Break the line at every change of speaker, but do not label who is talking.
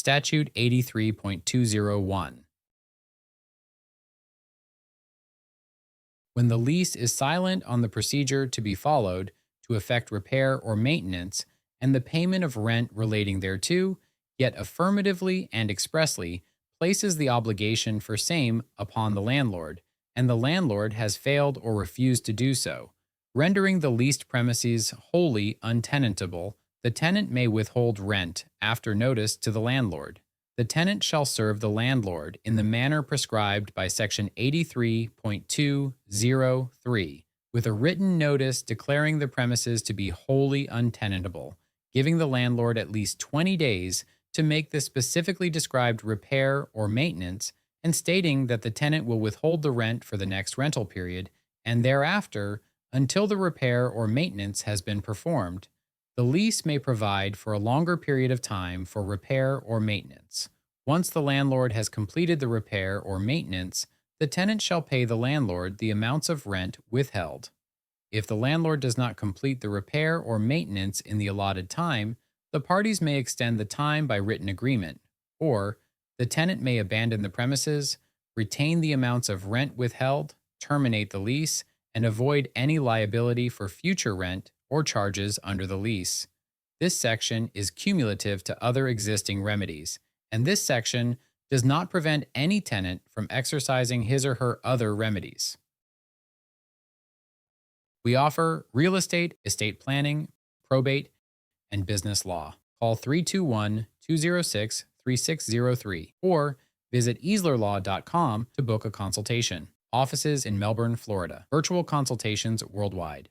Statute 83.201. When the lease is silent on the procedure to be followed to effect repair or maintenance and the payment of rent relating thereto, yet affirmatively and expressly places the obligation for same upon the landlord, and the landlord has failed or refused to do so, rendering the leased premises wholly untenantable, the tenant may withhold rent after notice to the landlord. The tenant shall serve the landlord in the manner prescribed by Section 83.203 with a written notice declaring the premises to be wholly untenantable, giving the landlord at least 20 days to make the specifically described repair or maintenance, and stating that the tenant will withhold the rent for the next rental period and thereafter until the repair or maintenance has been performed. The lease may provide for a longer period of time for repair or maintenance. Once the landlord has completed the repair or maintenance, the tenant shall pay the landlord the amounts of rent withheld. If the landlord does not complete the repair or maintenance in the allotted time, the parties may extend the time by written agreement, or the tenant may abandon the premises, retain the amounts of rent withheld, terminate the lease, and avoid any liability for future rent or charges under the lease. This section is cumulative to other existing remedies, and this section does not prevent any tenant from exercising his or her other remedies. We offer real estate, estate planning, probate, and business law. Call 321-206-3603 or visit easlerlaw.com to book a consultation. Offices in Melbourne, Florida. Virtual consultations worldwide.